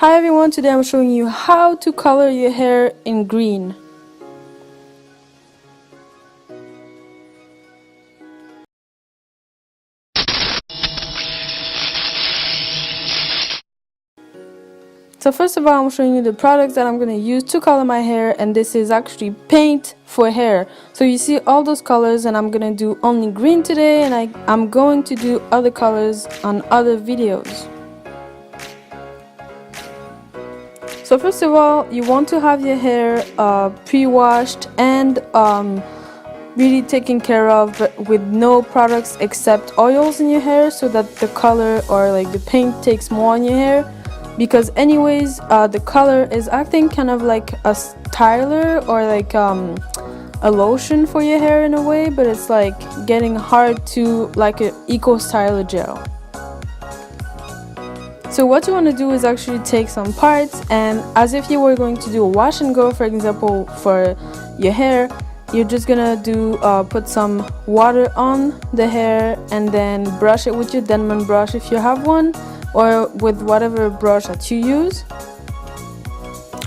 Hi everyone, today I'm showing you how to color your hair in green. So first of all, I'm showing you the products that I'm going to use to color my hair, and this is actually paint for hair. So you see all those colors, and I'm going to do only green today, and I'm going to do other colors on other videos. So first of all, you want to have your hair pre-washed and really taken care of, but with no products except oils in your hair, so that the color or like the paint takes more on your hair. Because anyways, the color is acting kind of like a styler or like a lotion for your hair in a way, but it's like getting hard to like an eco styler gel. So what you want to do is actually take some parts, and as if you were going to do a wash and go, for example, for your hair, you're just gonna do put some water on the hair and then brush it with your Denman brush if you have one, or with whatever brush that you use.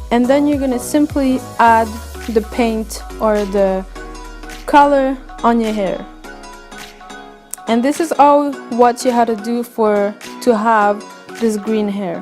And then you're gonna simply add the paint or the color on your hair. And this is all what you had to do to have this green hair.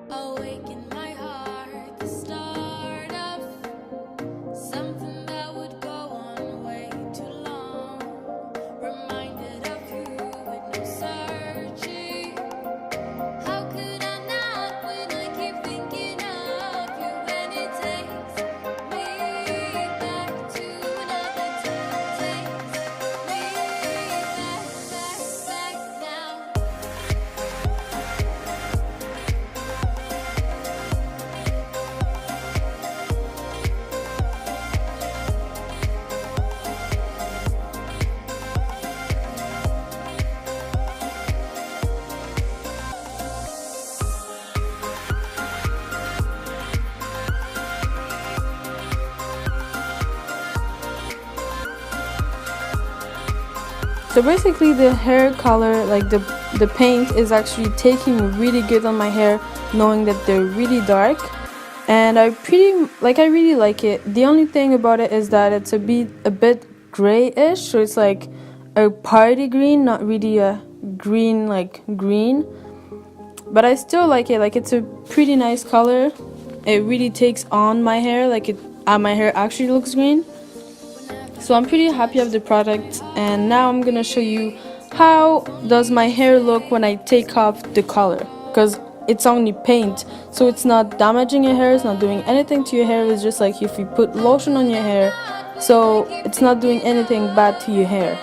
Awaken my heart, the start of something that would go on way too long. Reminded of you with no searching. How could I not when I keep thinking of you? And it takes me back to another time. Takes me back now. So basically the hair color, like the paint is actually taking really good on my hair, knowing that they're really dark, and I really like it. The only thing about it is that it's a bit grayish, so it's like a party green, not really a green like green, but I still like it. Like, it's a pretty nice color. It really takes on my hair, like my hair actually looks green. So I'm pretty happy with the product, and now I'm gonna show you how does my hair look when I take off the color, because it's only paint, so it's not damaging your hair, it's not doing anything to your hair. It's just like if you put lotion on your hair, so it's not doing anything bad to your hair.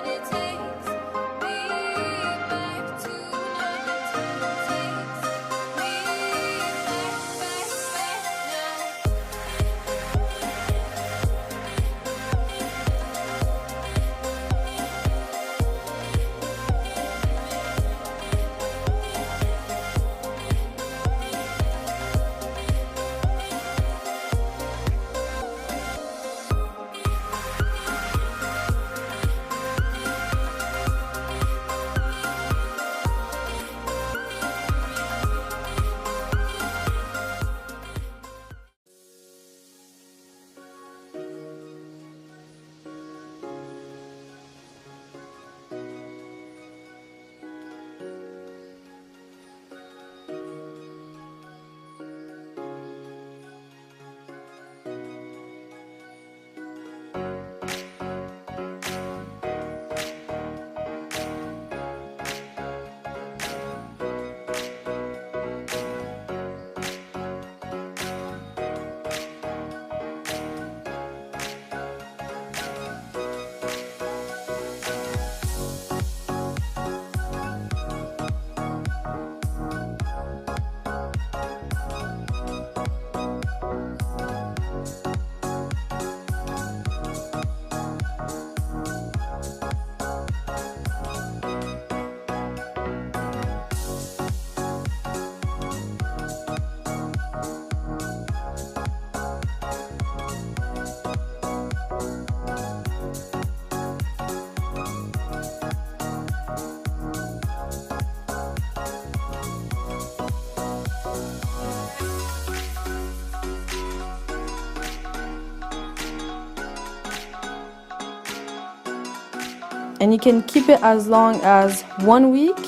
and you can keep it as long as 1 week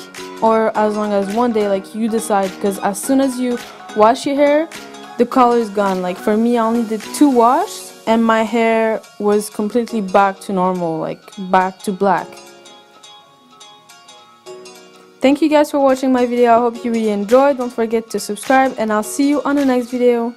or as long as 1 day, like you decide, because as soon as you wash your hair, the color is gone. Like for me, I only did 2 washes and my hair was completely back to normal, like back to black. Thank you guys for watching my video. I hope you really enjoyed. Don't forget to subscribe and I'll see you on the next video.